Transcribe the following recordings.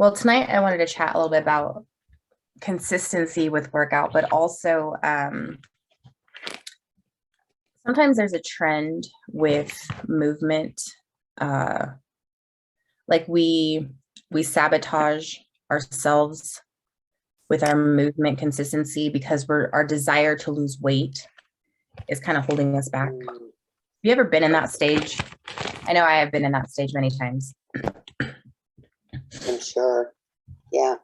Well, tonight I wanted to chat a little bit about consistency with workout, but also sometimes there's a trend with movement. Uh, like we sabotage ourselves with our movement consistency because our desire to lose weight is kind of holding us back. Have Mm, you ever been in that stage? I know I have been in that stage many times. I'm sure. Yeah.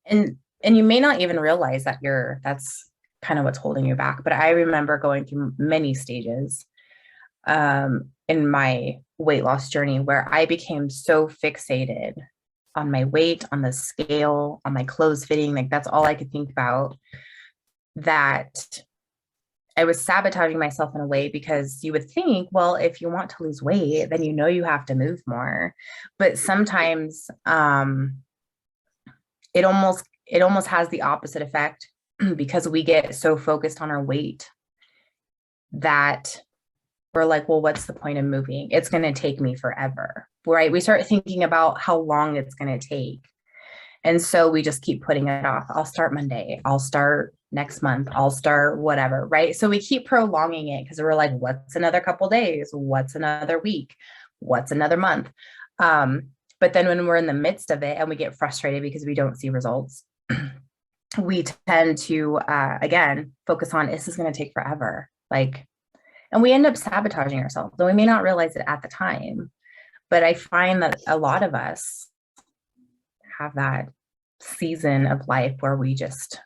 And you may not even realize that that's kind of what's holding you back. But I remember going through many stages in my weight loss journey where I became so fixated on my weight, on the scale, on my clothes fitting. Like that's all I could think about, that I was sabotaging myself in a way, because you would think, well, if you want to lose weight, then you know you have to move more. But sometimes it almost has the opposite effect because we get so focused on our weight that we're like, well, what's the point of moving? It's going to take me forever, right? We start thinking about how long it's going to take. And so we just keep putting it off. I'll start Monday. I'll start next month. I'll start whatever, right? So we keep prolonging it because we're like, what's another couple days? What's another week? What's another month? But then when we're in the midst of it and we get frustrated because we don't see results, we tend to, again, focus on, this is going to take forever. Like, and we end up sabotaging ourselves, though we may not realize it at the time. But I find that a lot of us have that season of life where we just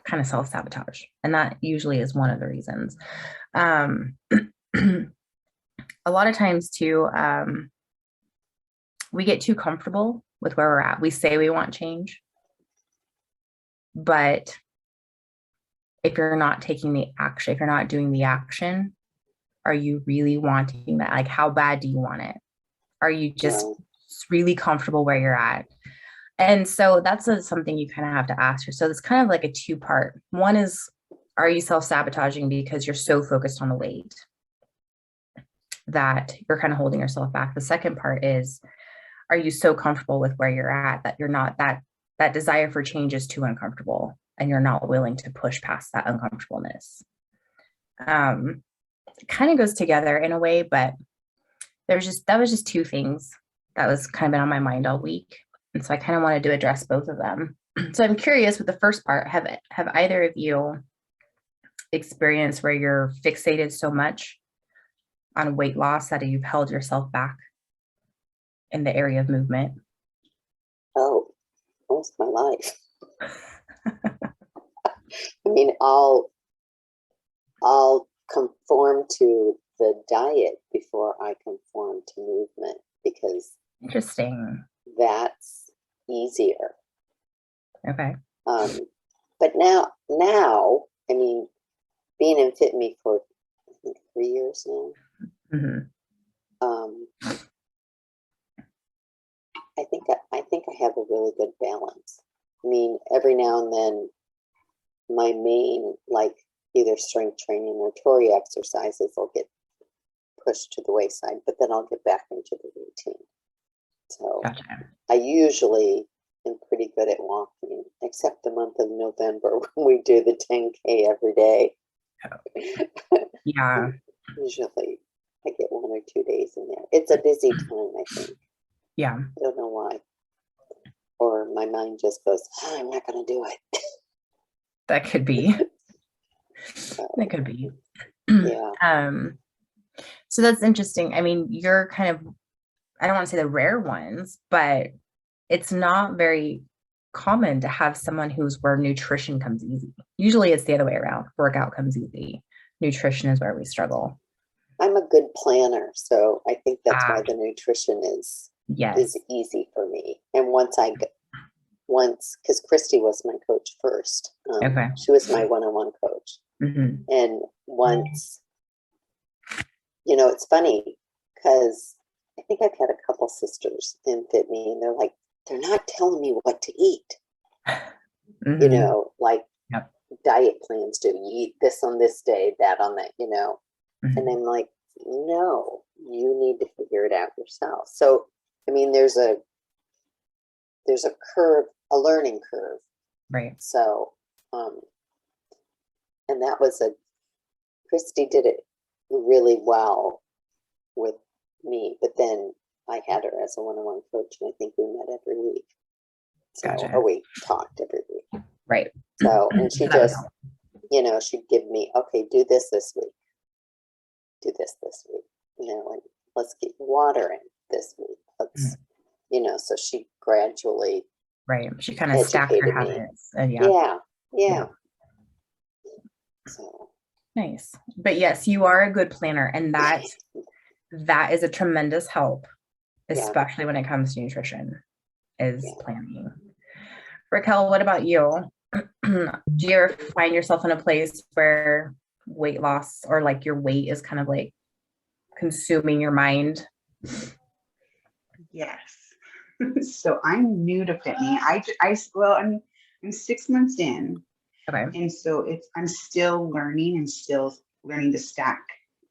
kind of self sabotage. And that usually is one of the reasons. Um, a lot of times, too, we get too comfortable with where we're at. We say we want change, but if you're not taking the action, if you're not doing the action, are you really wanting that? Like, how bad do you want it? Are you just Well, really comfortable where you're at? And so that's something you kind of have to ask yourself. So it's kind of like a two-part. One is, are you self-sabotaging because you're so focused on the weight that you're kind of holding yourself back? The second part is, are you so comfortable with where you're at that you're not, that desire for change is too uncomfortable and you're not willing to push past that uncomfortableness? It kind of goes together in a way, but that was just two things that was kind of been on my mind all week. And so I kind of wanted to address both of them. So I'm curious with the first part, have either of you experienced where you're fixated so much on weight loss that you've held yourself back in the area of movement? oh, most of my life. I mean, I'll conform to the diet before I conform to movement because Interesting. that's easier. Okay. But now, I mean, being in Fitme for I think 3 years now, Hmm. um, I think I have a really good balance. I mean, every now and then, my main like either strength training or Tory exercises will get pushed to the wayside, but then I'll get back into the routine. So Gotcha. I usually am pretty good at walking, except the month of November when we do the 10K every day. Yeah. Usually I get 1 or 2 days in there. It's a busy time, I think. Yeah. I don't know why. Or my mind just goes, oh, I'm not going to do it. That could be. So, That could be. yeah. So that's interesting. I mean, you're kind of, I don't want to say the rare ones, but it's not very common to have someone where nutrition comes easy. Usually it's the other way around. Workout comes easy. Nutrition is where we struggle. I'm a good planner, so I think that's Ah, why the nutrition is yes. easy for me. And because Christy was my coach first, Okay. she was my one-on-one coach, Hmm. and once, it's funny because I think I've had a couple sisters in Fit Me, and they're like, they're not telling me what to eat, Hmm. like Yep. diet plans do. You eat this on this day, that on that. And Hmm. I'm like, no, you need to figure it out yourself. So, I mean, there's there's a curve, a learning curve. Right. So, and that was Christy did it really well with me, but then I had her as a one-on-one coach, and I think we met every week. So, Gotcha. or we talked every week. Right. So, and she So that would just, help. she'd give me, okay, do this week, do this week, and let's get water in this week. Let's, so she gradually Right. She kind of stacked her educated me. habits. And yeah. Yeah. So Nice. But yes, you are a good planner, and that is a tremendous help, especially when it comes to nutrition, is planning. Raquel, what about you? Do you ever find yourself in a place where weight loss or like your weight is kind of like consuming your mind? Yes. So I'm new to Fitme. I'm 6 months in. Okay. And so I'm still learning and still learning to stack.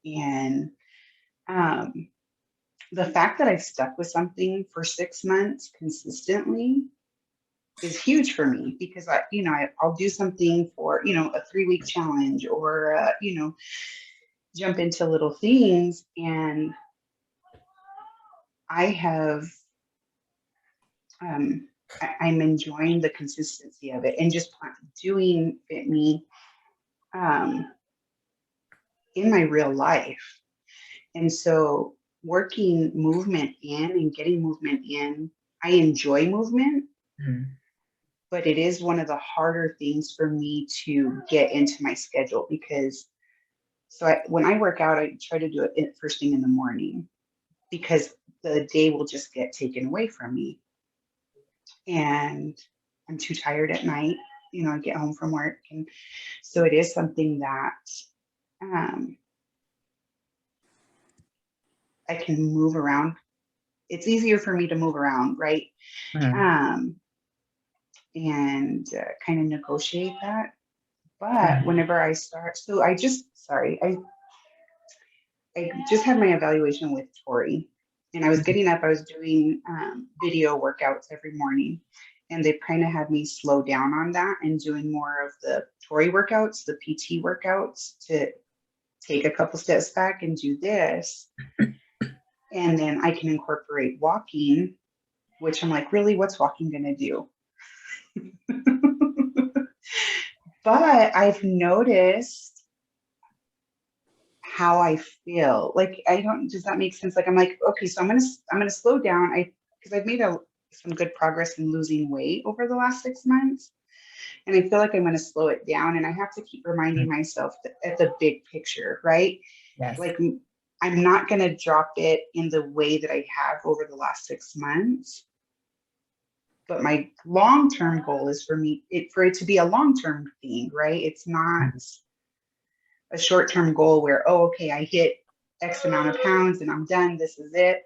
And the fact that I've stuck with something for 6 months consistently is huge for me, because I'll do something for, a 3-week challenge, or, jump into little things. And I have, I'm enjoying the consistency of it, and just doing Fitme in my real life. And so working movement in and getting movement in, I enjoy movement, but it is one of the harder things for me to get into my schedule, because when I work out, I try to do it first thing in the morning, because the day will just get taken away from me. And I'm too tired at night, I get home from work. And so it is something that I can move around. It's easier for me to move around, right? And kind of negotiate that. But whenever I start, I just had my evaluation with Tori, and I was getting up, I was doing video workouts every morning, and they kind of had me slow down on that and doing more of the Tori workouts, the PT workouts, to take a couple steps back and do this. And then I can incorporate walking, which I'm like, really, what's walking going to do? But I've noticed how I feel. Like, does that make sense? Like, I'm like, okay, so I'm going to slow down. Because I've made some good progress in losing weight over the last 6 months. And I feel like I'm going to slow it down. And I have to keep reminding myself that at the big picture, right? Yes. Like, I'm not going to drop it in the way that I have over the last 6 months. But my long-term goal is for it to be a long-term thing, right? It's not a short-term goal where, okay, I hit X amount of pounds and I'm done. This is it.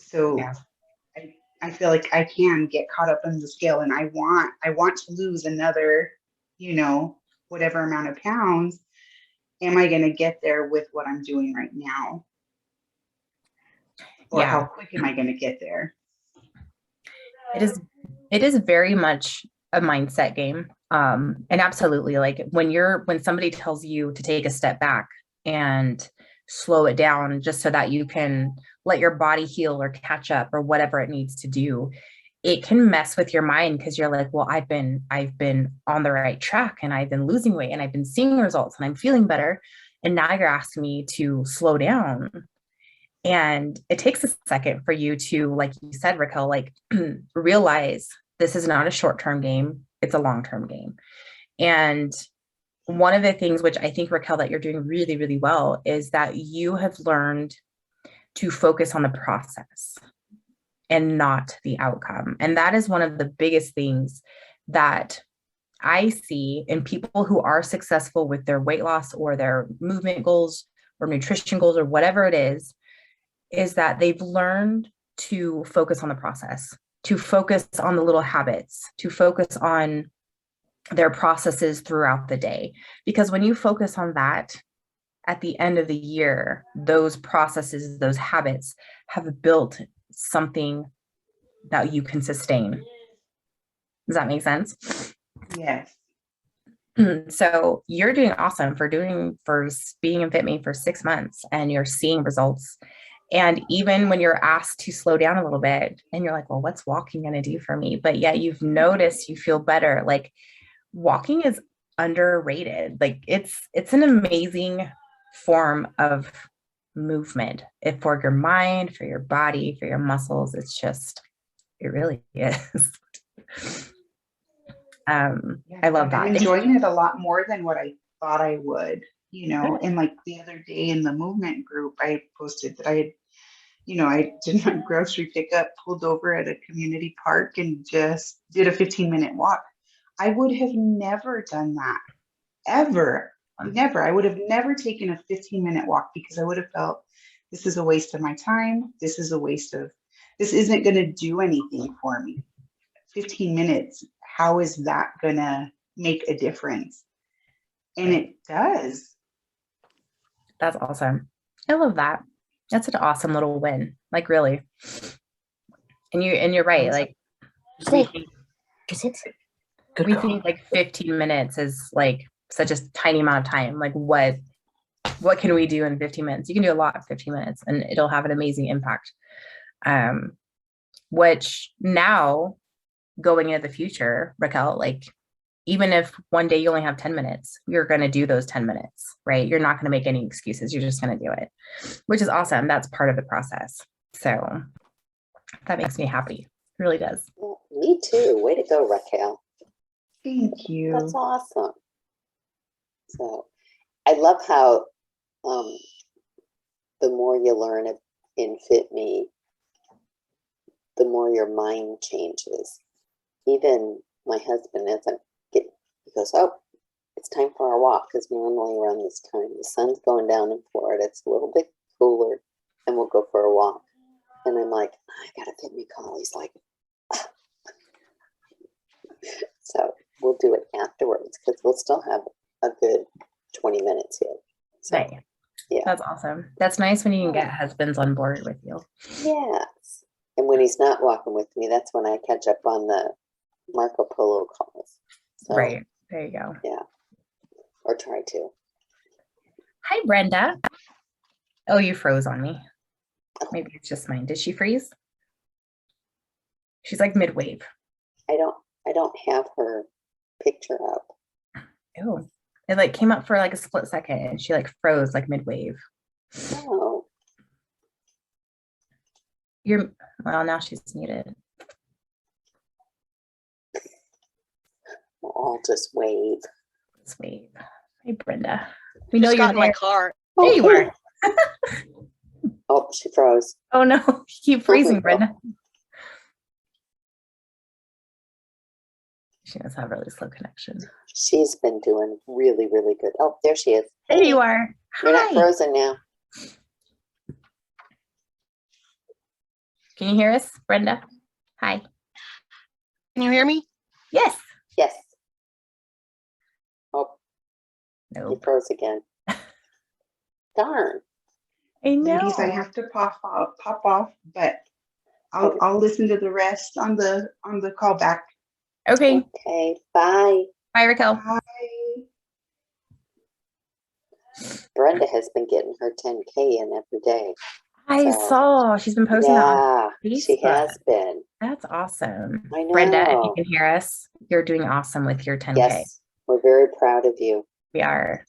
So I feel like I can get caught up on the scale, and I want to lose another, whatever amount of pounds. Am I going to get there with what I'm doing right now? Or how quick am I going to get there? It is very much a mindset game. And absolutely, like when somebody tells you to take a step back and slow it down just so that you can let your body heal or catch up or whatever it needs to do, it can mess with your mind, because you're like, well, I've been on the right track, and I've been losing weight, and I've been seeing results, and I'm feeling better. And now you're asking me to slow down. And it takes a second for you to, like you said, Raquel, like realize this is not a short-term game. It's a long-term game. And one of the things which I think, Raquel, that you're doing really, really well is that you have learned to focus on the process and not the outcome. And that is one of the biggest things that I see in people who are successful with their weight loss or their movement goals or nutrition goals or whatever it is that they've learned to focus on the process, to focus on the little habits, to focus on their processes throughout the day. Because when you focus on that, at the end of the year, those processes, those habits have built something that you can sustain. Does that make sense? Yes. So you're doing awesome for being in Fitme for 6 months, and you're seeing results. And even when you're asked to slow down a little bit and you're like, well, what's walking going to do for me? But yeah, you've noticed you feel better. Like walking is underrated. Like it's an amazing form of movement if for your mind, for your body, for your muscles. It really is. I love that. I'm enjoying it a lot more than what I thought I would, and like the other day in the movement group, I posted that I had, I did my grocery pickup, pulled over at a community park and just did a 15-minute walk. I would have never done that ever. Never. I would have never taken a 15-minute walk because I would have felt this is a waste of my time. This isn't going to do anything for me. 15 minutes, how is that going to make a difference? And it does. That's awesome. I love that. That's an awesome little win. Like really. And you're right. Like we think like 15 minutes is like such a tiny amount of time. Like what can we do in 15 minutes? You can do a lot in 15 minutes and it'll have an amazing impact. Which now going into the future, Raquel, like even if one day you only have 10 minutes, you're going to do those 10 minutes, right? You're not going to make any excuses. You're just going to do it, which is awesome. That's part of the process. So that makes me happy. It really does. Well, me too. Way to go, Raquel. Thank you. That's awesome. So I love how the more you learn in Fitme, the more your mind changes. Even my husband, he goes, oh, it's time for our walk, because normally around this time the sun's going down in Florida. It's a little bit cooler, and we'll go for a walk. And I'm like, I got a Fitme call. He's like, so we'll do it afterwards because we'll still have a good 20 minutes here. So, right. Yeah, that's awesome. That's nice when you can get husbands on board with you. Yes. And when he's not walking with me, that's when I catch up on the Marco Polo calls. So, right. There you go. Yeah. Or try to. Hi, Brenda. Oh, you froze on me. Maybe it's just mine. Did she freeze? She's like mid-wave. I don't have her picture up. Oh, it like came up for like a split second and she like froze like mid-wave. Oh. Well, now she's muted. I'll just wave. Let's wave. Hey, Brenda. We know Just you're got in my there. car. There you are. Oh, she froze. Oh no, you keep freezing, Brenda. She must have really slow connection. She's been doing really, really good. Oh, there she is. There you are. You're not Hi. frozen now. Can you hear us, Brenda? Hi. Can you hear me? Yes. Yes. Oh, you Nope. froze again. Darn. I know. Ladies, I have to pop off, but I'll listen to the rest on the call back. Okay. Okay. Bye. Bye, Raquel. Bye. Brenda has been getting her 10K in every day. I So, saw she's been posting that on Yeah, she Facebook. has been. That's awesome. I know. Brenda, if you can hear us, you're doing awesome with your 10K. Yes, we're very proud of you. We are.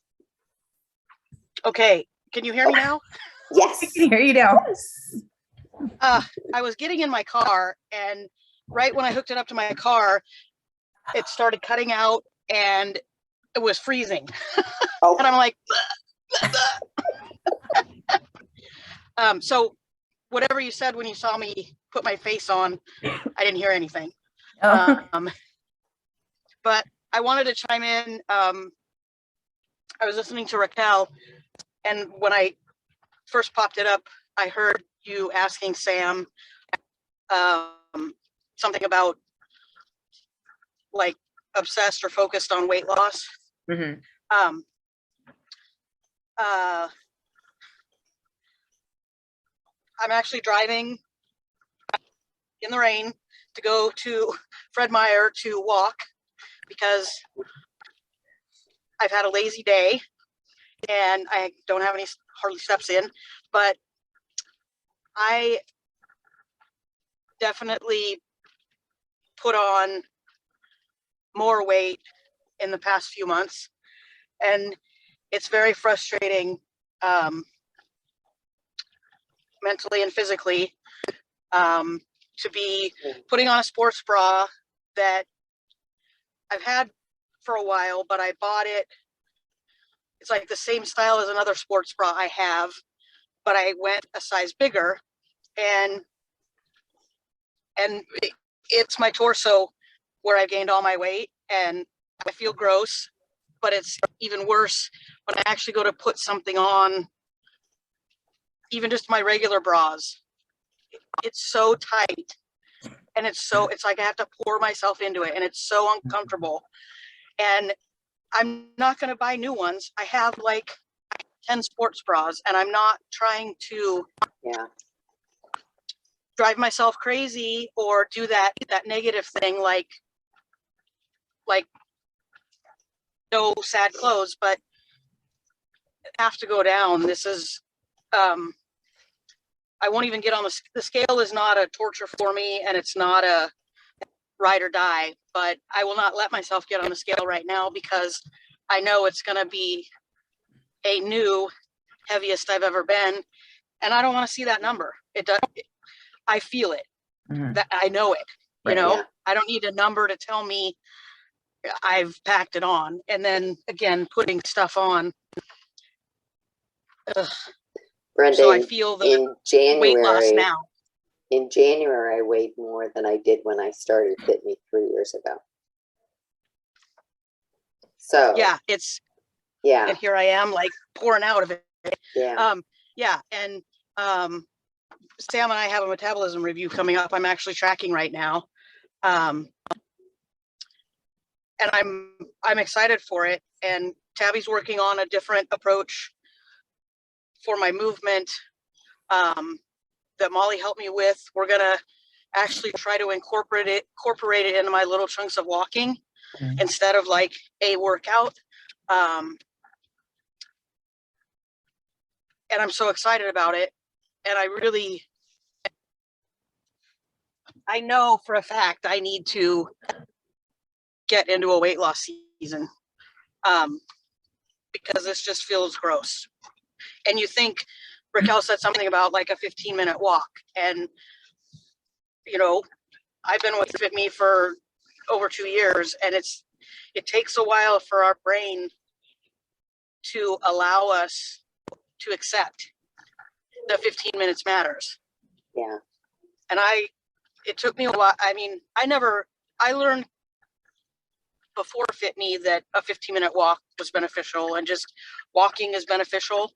Okay. Can you hear me now? Yes. I can hear you now. I was getting in my car, and right when I hooked it up to my car, it started cutting out and it was freezing. Oh, And I'm like, so whatever you said when you saw me put my face on, I didn't hear anything. Oh. But I wanted to chime in. I was listening to Raquel, and when I first popped it up, I heard you asking Sam something about like obsessed or focused on weight loss. Mhm. I'm actually driving in the rain to go to Fred Meyer to walk because I've had a lazy day and I don't have any hardly steps in, but I definitely put on more weight in the past few months, and it's very frustrating, mentally and physically, to be putting on a sports bra that I've had for a while, but I bought it. It's like the same style as another sports bra I have, but I went a size bigger, and it's my torso where I gained all my weight, and I feel gross, but it's even worse when I actually go to put something on, even just my regular bras. It's so tight, and it's like I have to pour myself into it, and it's so uncomfortable. And I'm not going to buy new ones. I have like 10 sports bras, and I'm not trying to drive myself crazy or do that negative thing like no sad clothes, but have to go down. This is I won't even get on the scale. Is not a torture for me, and it's not a ride or die, but I will not let myself get on the scale right now because I know it's going to be a new heaviest I've ever been, and I don't want to see that number. It does. I feel it. That I know it. You know, I don't need a number to tell me I've packed it on. And then again, putting stuff on. Brenda, so I feel the in January, weight loss now. In January, I weighed more than I did when I started Fitme 3 years ago. So and here I am like pouring out of it. And Sam and I have a metabolism review coming up. I'm actually tracking right now. And I'm excited for it. And Tabby's working on a different approach for my movement that Molly helped me with. We're gonna actually try to incorporate it into my little chunks of walking instead of like a workout. And I'm so excited about it. And I know for a fact I need to get into a weight loss season because this just feels gross. And you think Raquel said something about like a 15-minute walk, and you know, I've been with Fitme for over 2 years, and it takes a while for our brain to allow us to accept that 15 minutes matters. And it took me a while. I mean, I learned before Fitme that a 15-minute walk was beneficial, and just walking is beneficial.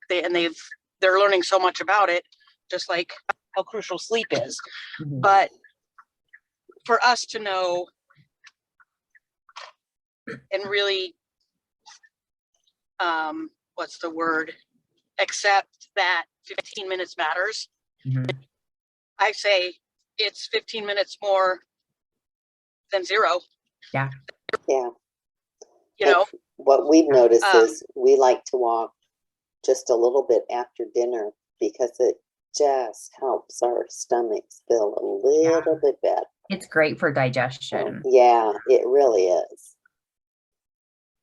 They're learning so much about it, just like how crucial sleep is. But for us to know and really, what's the word? Accept that 15 minutes matters. I say it's 15 minutes more than 0. You know, what we've noticed is we like to walk just a little bit after dinner because it just helps our stomachs feel a little bit better. It's great for digestion. It really is.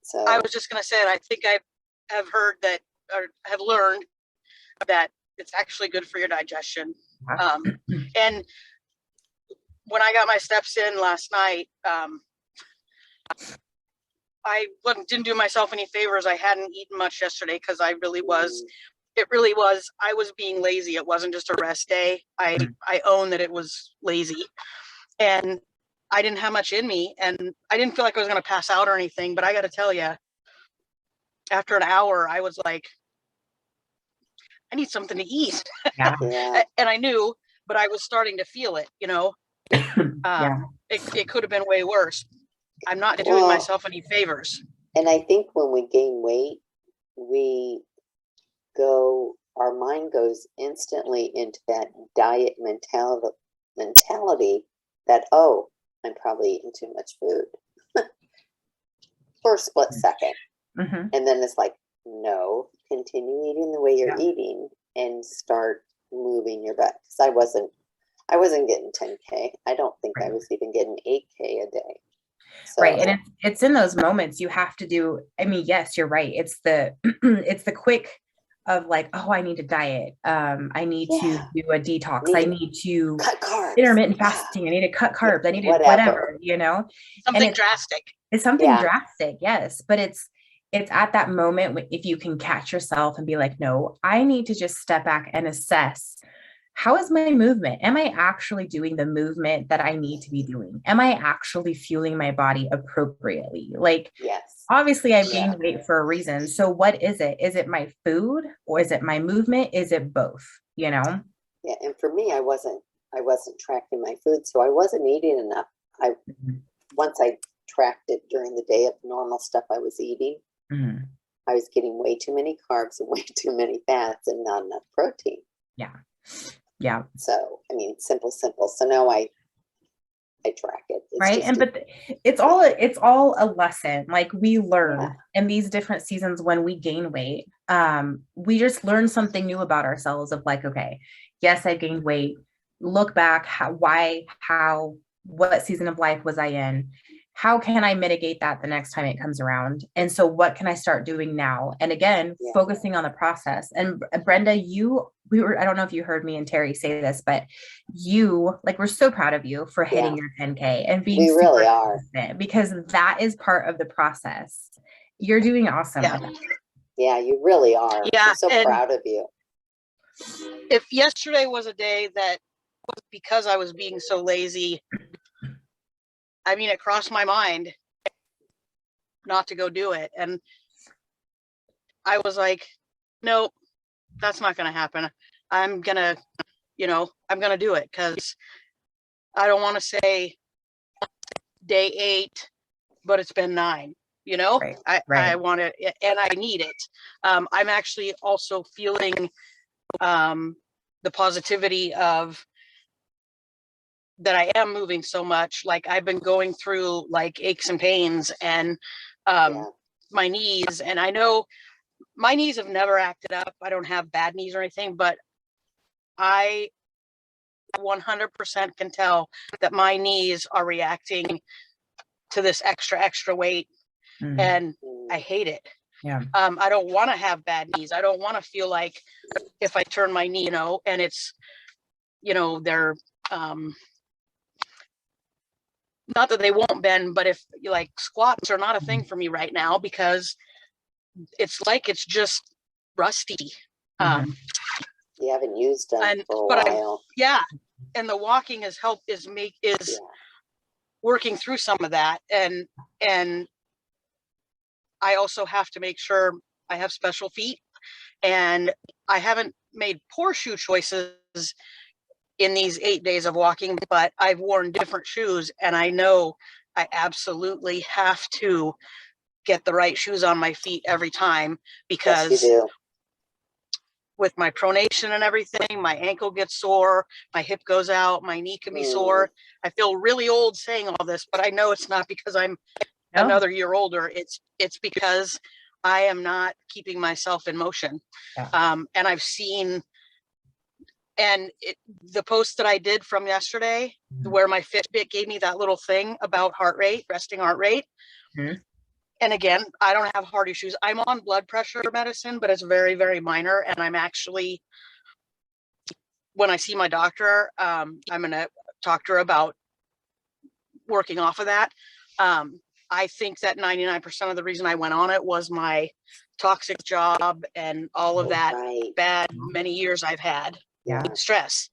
So I was just going to say, I think I have heard that, or have learned that it's actually good for your digestion. And when I got my steps in last night, I didn't do myself any favors. I hadn't eaten much yesterday because I was being lazy. It wasn't just a rest day. I own that it was lazy, and I didn't have much in me, and I didn't feel like I was going to pass out or anything, but I got to tell you, after an hour, I was like, I need something to eat. And I knew, but I was starting to feel it, you know. It could have been way worse. I'm not doing myself any favors. And I think when we gain weight, our mind goes instantly into that diet mentality that, oh, I'm probably eating too much food for a split second. Mm-hmm. And then it's like, no, continue eating the way you're Yeah. eating and start moving your butt. Because I wasn't getting 10K. I don't think I Right. was even getting 8K a day. So, Right. And it's in those moments you have to do, I mean, yes, you're right. It's the it's the quick of like, oh, I need to diet. I need to Yeah. do a detox. Need I to need to cut carbs. intermittent Yeah. fasting. I need to cut carbs. I need to Whatever. whatever, you know? And Something drastic. it's something Yeah. drastic, yes, but it's at that moment if you can catch yourself and be like, no, I need to just step back and assess, how is my movement? Am I actually doing the movement that I need to be doing? Am I actually fueling my body appropriately? Like, Yes. obviously I've Yeah. gained weight for a reason. So what is it? Is it my food or is it my movement? Is it both? You know? Yeah. And for me, I wasn't tracking my food, so I wasn't eating enough. Mhm. Once I tracked it during the day of normal stuff I was eating, Mhm. I was getting way too many carbs and way too many fats and not enough protein. Yeah. Yeah. So, I mean, simple. So now I track it. It's Right. just And but it's all a lesson. Like we learn in these different seasons when we gain weight. We just learn something new about ourselves of like, okay, yes, I gained weight. Look back, what season of life was I in? How can I mitigate that the next time it comes around? And so what can I start doing now? And again, Yeah. focusing on the process. And Brenda, I don't know if you heard me and Terry say this, but we're so proud of you for hitting your 10K and being we really super are. consistent, because that is part of the process. You're doing awesome. Yeah. Yeah, you really are. Yeah, I'm so and- proud of you. If yesterday was a day that was because I was being so lazy, I mean, it crossed my mind not to go do it. And I was like, nope, that's not going to happen. I'm going to do it because I don't want to say day 8, but it's been 9, you know, Right, I right. want it and I need it. I'm actually also feeling the positivity of that I am moving so much. Like I've been going through like aches and pains and my knees, and I know my knees have never acted up. I don't have bad knees or anything, but I 100% can tell that my knees are reacting to this extra weight, and I hate it. Yeah. I don't want to have bad knees. I don't want to feel like if I turn my knee, and it's, they're not that they won't bend, but if like squats are not a thing for me right now because it's like it's just rusty. You haven't used them for a while. And the walking is working through some of that, and I also have to make sure I have special feet, and I haven't made poor shoe choices in these 8 days of walking, but I've worn different shoes, and I know I absolutely have to get the right shoes on my feet every time, because yes, you do. With my pronation and everything, my ankle gets sore, my hip goes out, my knee can be sore. I feel really old saying all this, but I know it's not because I'm another year older. It's because I am not keeping myself in motion. And I've seen, and the post that I did from yesterday, where my Fitbit gave me that little thing about heart rate, resting heart rate. And again, I don't have heart issues. I'm on blood pressure medicine, but it's very, very minor. And I'm actually, when I see my doctor, I'm going to talk to her about working off of that. I think that 99% of the reason I went on it was my toxic job and all of that bad many years I've had. Stress.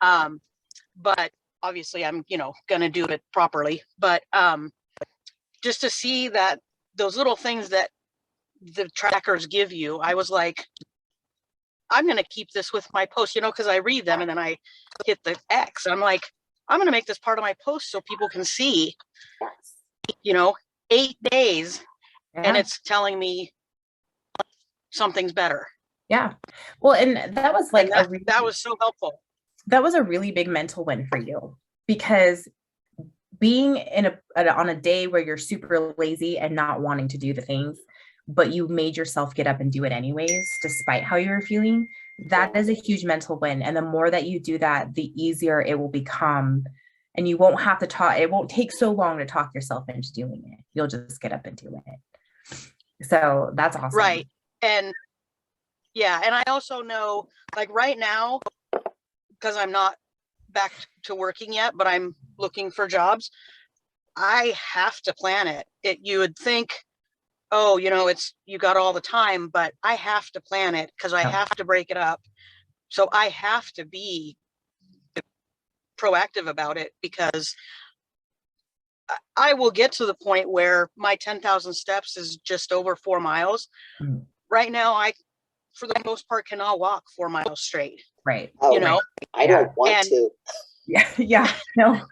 But obviously I'm, going to do it properly. But just to see that those little things that the trackers give you, I was like, I'm going to keep this with my post, because I read them and then I hit the X. I'm like, I'm going to make this part of my post so people can see, 8 days and it's telling me something's better. Yeah. Well, and that was like that was so helpful. That was a really big mental win for you, because being on a day where you're super lazy and not wanting to do the things, but you made yourself get up and do it anyways, despite how you were feeling, that is a huge mental win. And the more that you do that, the easier it will become. And you won't have to talk, it won't take so long to talk yourself into doing it. You'll just get up and do it. So that's awesome. Right. And yeah, and I also know, like right now, because I'm not back to working yet, but I'm looking for jobs, I have to plan it. You would think, oh, it's, you got all the time, but I have to plan it because I have to break it up. So I have to be proactive about it, because I will get to the point where my 10,000 steps is just over 4 miles. Mhm. Right now, I, for the most part, cannot walk 4 miles straight. Right. Oh, Right. I don't want And- to. Yeah. Yeah. No.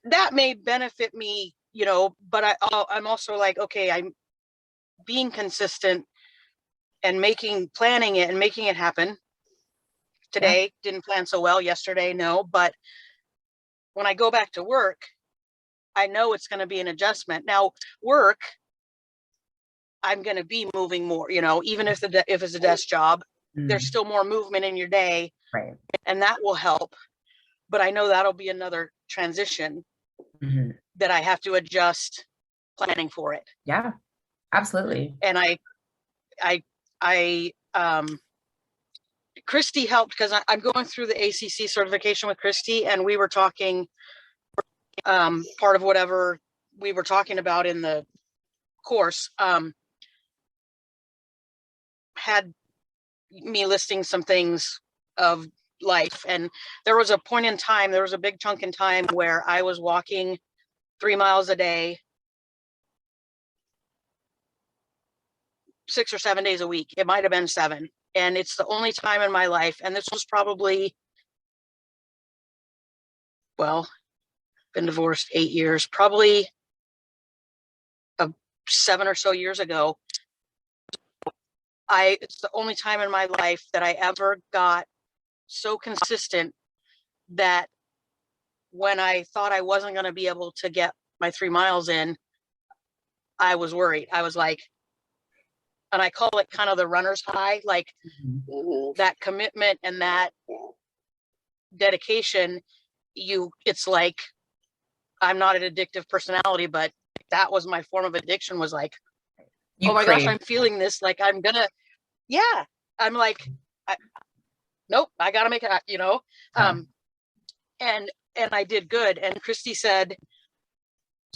That may benefit me, but I'm also like, okay, I'm being consistent and planning it and making it happen. Today didn't plan so well. Yesterday, no. But when I go back to work, I know it's going to be an adjustment. Now, work, I'm going to be moving more, even if it's a desk job, there's still more movement in your day, Right. and that will help. But I know that'll be another transition that I have to adjust planning for it. Yeah, absolutely. And Christy helped, because I'm going through the ACC certification with Christy, and we were talking, part of whatever we were talking about in the course, had me listing some things of life. And there was a point in time, there was a big chunk in time where I was walking 3 miles a day, 6 or 7 days a week. It might have been 7. And it's the only time in my life. And this was probably, well, been divorced 8 years, probably 7 or so years ago. It's the only time in my life that I ever got so consistent that when I thought I wasn't going to be able to get my 3 miles in, I was worried. I was like, and I call it kind of the runner's high, like that commitment and that dedication. It's like, I'm not an addictive personality, but that was my form of addiction, was like, oh my gosh, I'm feeling this. Like, I'm gonna, I'm like, nope, I gotta make it, and I did good. And Christy said,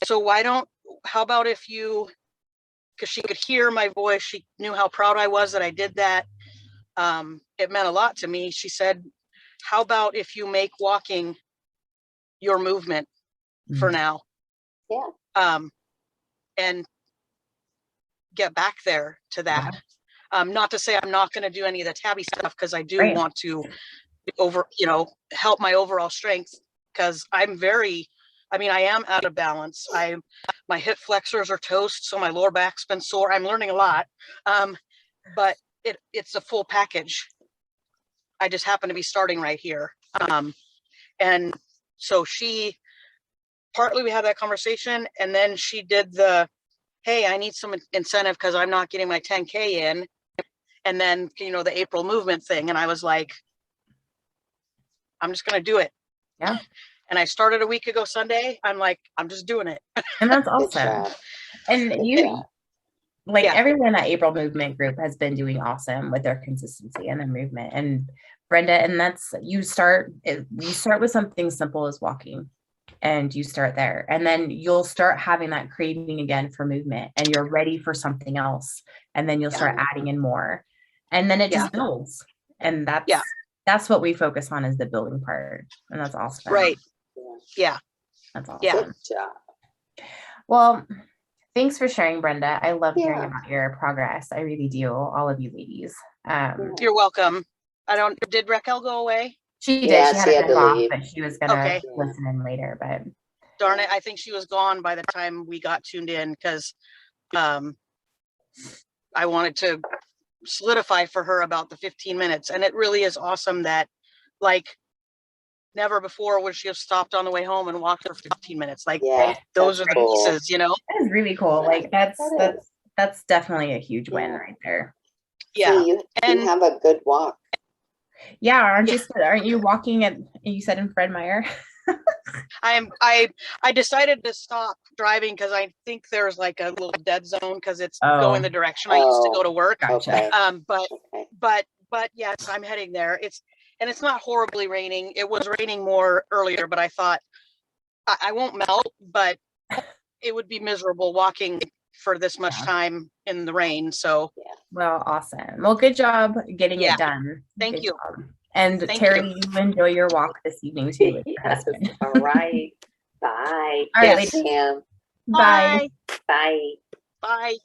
so how about if you, because she could hear my voice, she knew how proud I was that I did that. It meant a lot to me. She said, how about if you make walking your movement for now? Yeah. And get back there to that. Not to say I'm not going to do any of the tabby stuff, because I do want to help my overall strength, because I am out of balance. My hip flexors are toast, so my lower back's been sore. I'm learning a lot, but it's a full package. I just happen to be starting right here, and so we had that conversation, and then she did hey, I need some incentive because I'm not getting my 10K in. And then, the April movement thing. And I was like, I'm just going to do it. Yeah. And I started a week ago Sunday. I'm like, I'm just doing it. And that's awesome. And everyone in that April movement group has been doing awesome with their consistency and their movement. And Brenda, and that's, you start with something simple as walking. And you start there, and then you'll start having that craving again for movement, and you're ready for something else, and then you'll start adding in more, and then it just builds. And that's what we focus on, is the building part, and that's awesome. Right. Yeah. That's awesome. Good job. Well, thanks for sharing, Brenda. I love hearing about your progress. I really do. All of you ladies. You're welcome. Did Raquel go away? She did. Yeah, she had to to off, leave. but she was gonna listen in later. But darn it, I think she was gone by the time we got tuned in, because I wanted to solidify for her about the 15 minutes. And it really is awesome that, like, never before would she have stopped on the way home and walked for 15 minutes. Like Yeah, those are that's the cool. pieces, you know? That is really cool. Like That is. that's definitely a huge win Yeah. right there. Yeah. See, you And have a good walk. Yeah, aren't Yeah. you walking at, you said in Fred Meyer? I decided to stop driving because I think there's like a little dead zone because it's going the direction I used to go to work. Gotcha. Okay. Okay. But yes, I'm heading there. It's not horribly raining. It was raining more earlier, but I thought I won't melt, but it would be miserable walking for this much time in the rain. So Well, awesome. Well, good job getting Yeah. it done. Thank Good you. job. And Thank Terry, you enjoy your walk this evening too with your Yes. husband. All right. Bye. All right, Yes, ladies. Sam. Bye. Bye. Bye.